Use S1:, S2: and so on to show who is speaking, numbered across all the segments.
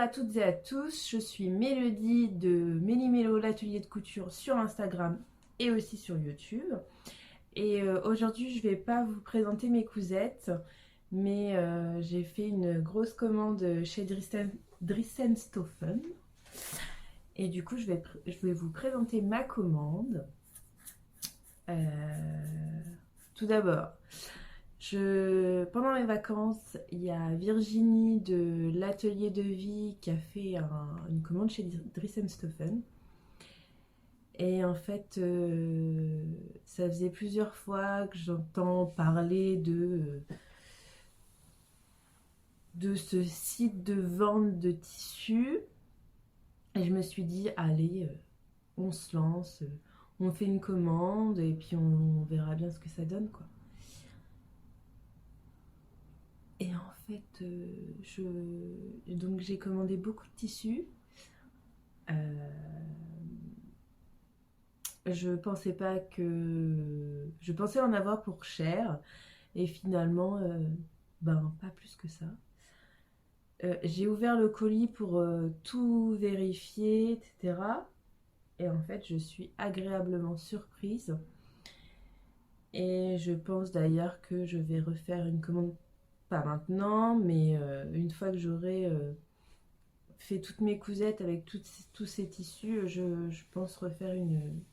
S1: à toutes et à tous, je suis Mélodie de Méli-Mélo, l'atelier de couture sur Instagram et aussi sur YouTube. Et aujourd'hui, je vais pas vous présenter mes cousettes, mais j'ai fait une grosse commande chez Dressenstoffen. Et du coup, je vais vous présenter ma commande. Tout d'abord, pendant mes vacances, il y a Virginie de l'atelier de vie qui a fait une commande chez Dressenstoffen. Et en fait, ça faisait plusieurs fois que j'entends parler de ce site de vente de tissus. Et je me suis dit, allez, on se lance, on fait une commande et puis on verra bien ce que ça donne, quoi. Et en fait, donc j'ai commandé beaucoup de tissus. Je pensais en avoir pour cher et finalement, pas plus que ça. J'ai ouvert le colis pour tout vérifier, etc. Et en fait, je suis agréablement surprise. Et je pense d'ailleurs que je vais refaire une commande, pas maintenant, mais une fois que j'aurai fait toutes mes cousettes avec tous ces tissus, je pense refaire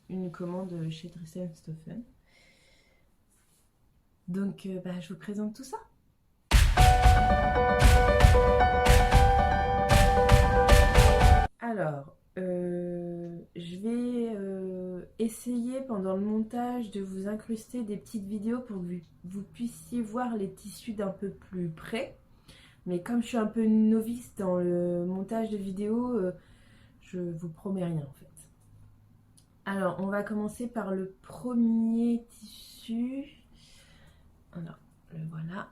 S1: une commande chez Dressenstoffen. Donc, je vous présente tout ça. Alors, je vais essayer pendant le montage de vous incruster des petites vidéos pour que vous puissiez voir les tissus d'un peu plus près. Mais comme je suis un peu novice dans le montage de vidéos, je vous promets rien en fait. Alors, on va commencer par le premier tissu. Alors, le voilà.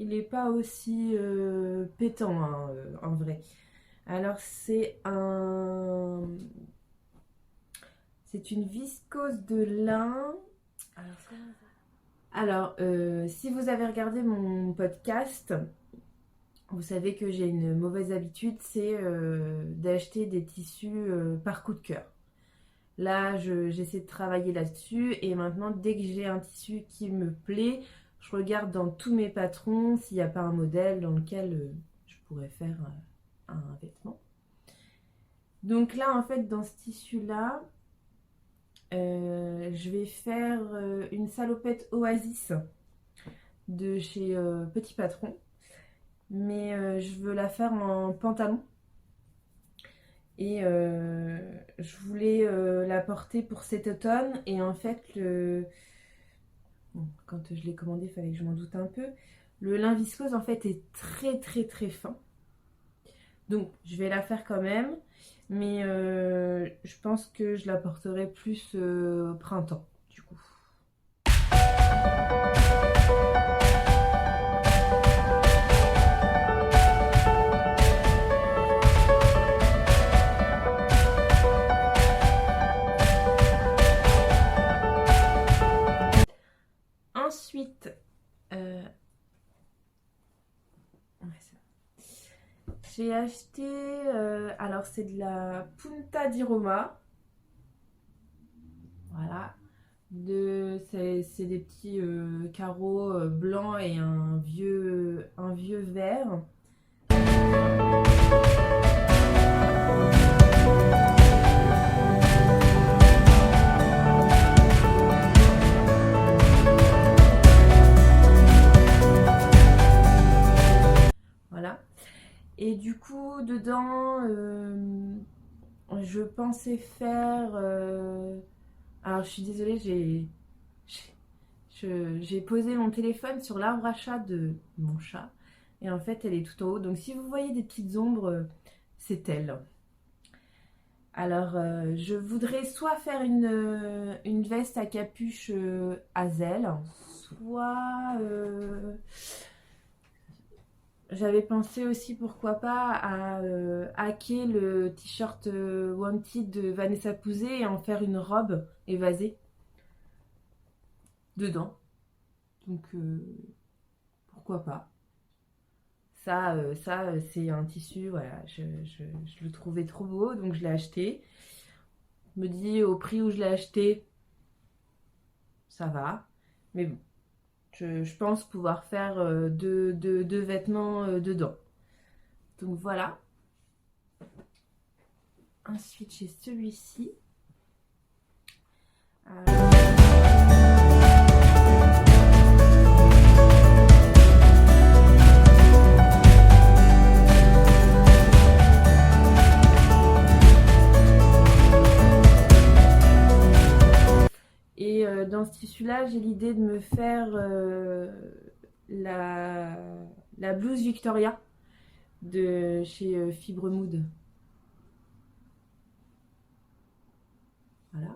S1: Il n'est pas aussi pétant hein, en vrai. Alors, c'est une viscose de lin. Alors, si vous avez regardé mon podcast, vous savez que j'ai une mauvaise habitude, c'est d'acheter des tissus par coup de cœur. Là, j'essaie de travailler là-dessus et maintenant, dès que j'ai un tissu qui me plaît, je regarde dans tous mes patrons s'il n'y a pas un modèle dans lequel je pourrais faire un vêtement. Donc là, en fait, dans ce tissu-là, je vais faire une salopette Oasis de chez Petit Patron. Mais je veux la faire en pantalon. Et je voulais la porter pour cet automne. Et en fait, quand je l'ai commandé, il fallait que je m'en doute un peu. Le lin viscose, en fait, est très très très fin. Donc, je vais la faire quand même. Mais je pense que je la porterai plus au printemps, du coup. Ensuite, j'ai acheté, alors c'est de la Punta di Roma. Voilà. C'est des petits carreaux blancs et un vieux vert. Voilà. Et du coup, dedans, je pensais faire... alors, je suis désolée, j'ai posé mon téléphone sur l'arbre à chat de mon chat. Et en fait, elle est tout en haut. Donc, si vous voyez des petites ombres, c'est elle. Alors, je voudrais soit faire une veste à capuche Hazel, soit... j'avais pensé aussi, pourquoi pas, à hacker le t-shirt Wanted de Vanessa Pouzet et en faire une robe évasée dedans. Donc, pourquoi pas. Ça, c'est un tissu, voilà, je le trouvais trop beau, donc je l'ai acheté. Je me dis, au prix où je l'ai acheté, ça va. Mais bon, je pense pouvoir faire deux vêtements dedans. Donc voilà. Ensuite, j'ai celui-ci. Et dans ce tissu-là, j'ai l'idée de me faire la blouse Victoria de chez Fibre Mood. Voilà.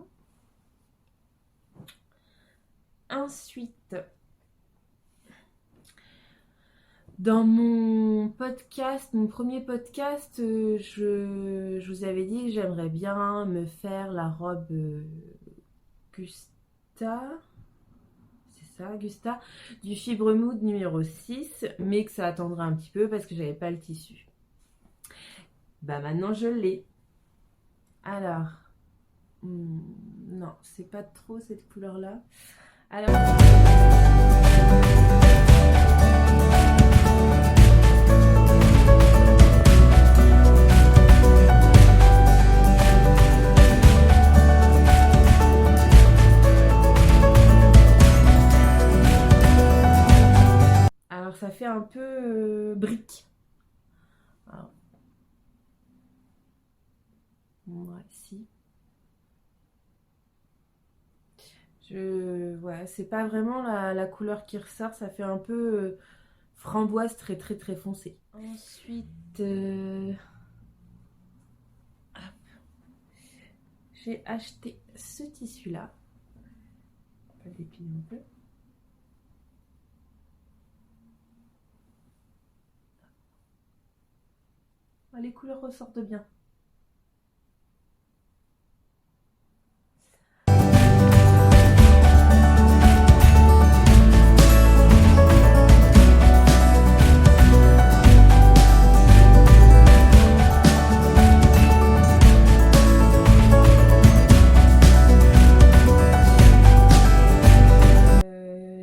S1: Ensuite, dans mon podcast, mon premier podcast, je vous avais dit que j'aimerais bien me faire la robe Gusta, c'est ça, Gusta, du Fibre Mood numéro 6, mais que ça attendra un petit peu parce que j'avais pas le tissu. Bah maintenant je l'ai. Alors, non, c'est pas trop cette couleur-là. Alors, ça fait un peu brique. Alors, ouais, si. Ouais, c'est pas vraiment la couleur qui ressort, ça fait un peu framboise très très très foncé. Ensuite, j'ai acheté ce tissu-là. On va le déplier un peu. Ah, les couleurs ressortent bien.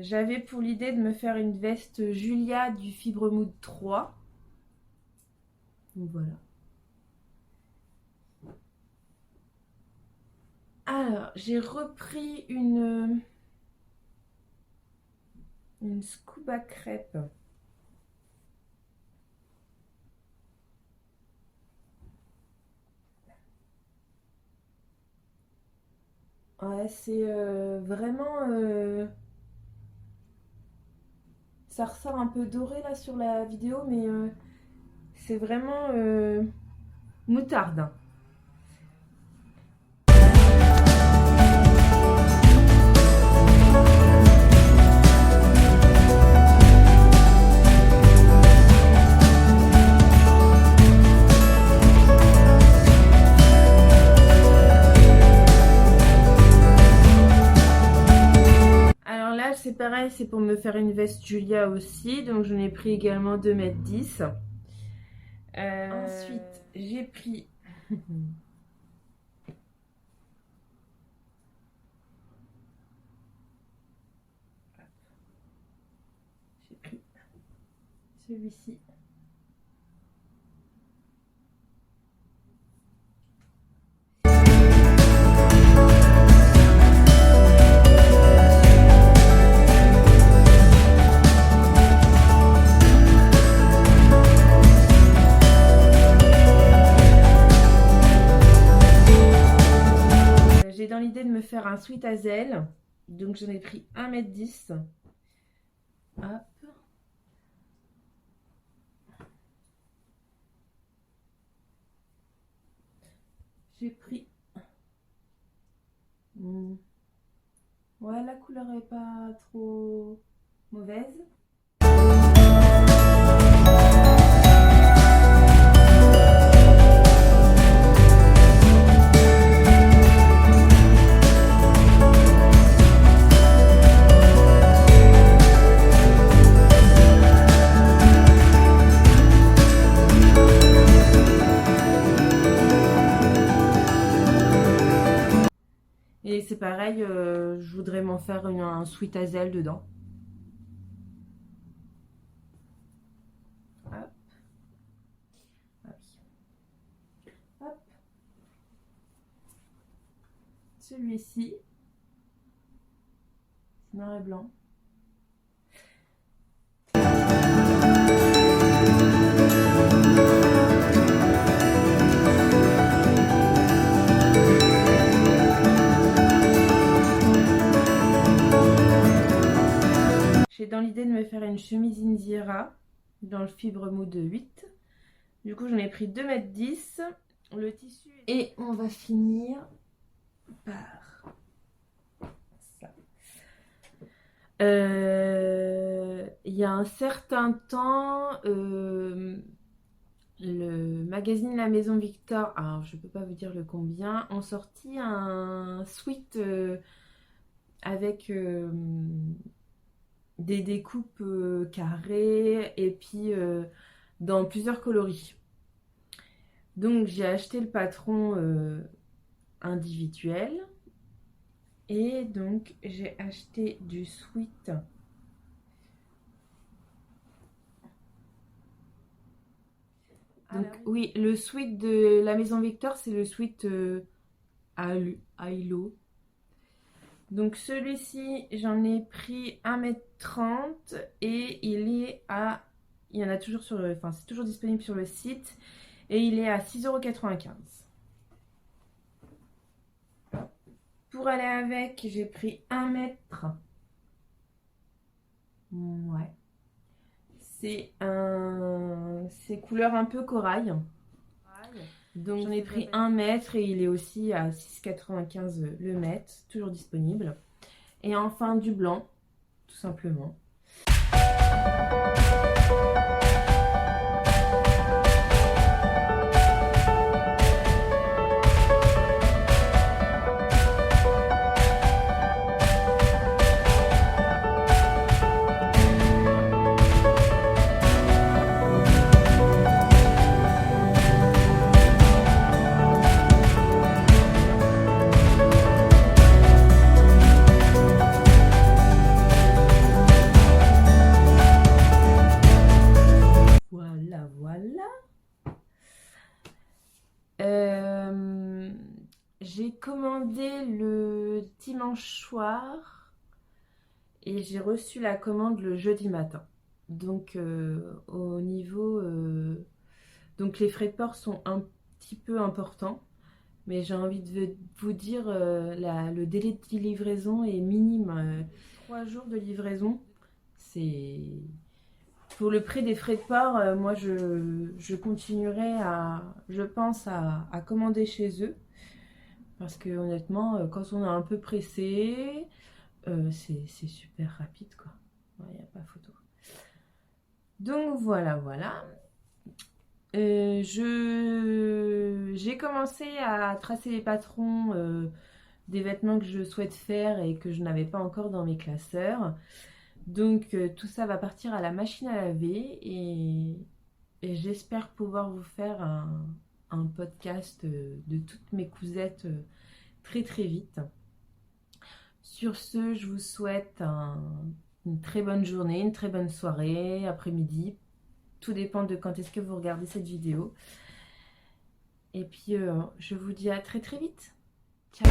S1: J'avais pour l'idée de me faire une veste Julia du Fibre Mood 3. Donc voilà. Alors, j'ai repris une scuba crêpe. Ouais, c'est vraiment... ça ressort un peu doré là sur la vidéo, mais c'est vraiment moutarde. Alors là, c'est pareil, c'est pour me faire une veste Julia aussi, donc j'en ai pris également 2,10 m. Ensuite, j'ai pris celui-ci. J'ai dans l'idée de me faire un sweat hazel, donc j'en ai pris 1,10 m. Hop. J'ai pris... Ouais, la couleur est pas trop mauvaise. Et c'est pareil, je voudrais m'en faire un sweet hazel dedans. Hop. Ah oui. Hop. Celui-ci, noir et blanc. J'ai dans l'idée de me faire une chemise Indira dans le fibre mou de 8. Du coup, j'en ai pris 2,10 m. Le tissu. Et on va finir par ça. Il y a un certain temps, le magazine La Maison Victor, alors je peux pas vous dire le combien, ont sorti un sweat avec des découpes carrées et puis dans plusieurs coloris. Donc j'ai acheté le patron individuel et donc j'ai acheté du sweat. Donc oui, le sweat de la Maison Victor, c'est le sweat Hilo. Donc celui-ci, j'en ai pris 1,30 m et il est à... Il y en a toujours sur le... Enfin, c'est toujours disponible sur le site. Et il est à 6,95 €. Pour aller avec, j'ai pris 1 mètre. Ouais. C'est couleur un peu corail. Donc j'en ai pris 1 mètre et il est aussi à 6,95 € le mètre, toujours disponible. Et enfin du blanc, tout simplement. J'ai commandé le dimanche soir et j'ai reçu la commande le jeudi matin. Donc au niveau... donc les frais de port sont un petit peu importants. Mais j'ai envie de vous dire, le délai de livraison est minime. 3 jours de livraison, c'est... Pour le prix des frais de port, moi je continuerai je pense, à commander chez eux. Parce que honnêtement, quand on est un peu pressé, c'est super rapide, quoi. Il n'y a pas photo. Donc voilà. J'ai commencé à tracer les patrons des vêtements que je souhaite faire et que je n'avais pas encore dans mes classeurs. Donc tout ça va partir à la machine à laver et j'espère pouvoir vous faire un podcast de toutes mes cousettes très vite. Sur ce, je vous souhaite une très bonne journée, une très bonne soirée, après-midi. Tout dépend de quand est-ce que vous regardez cette vidéo. Et puis je vous dis à très vite. Ciao.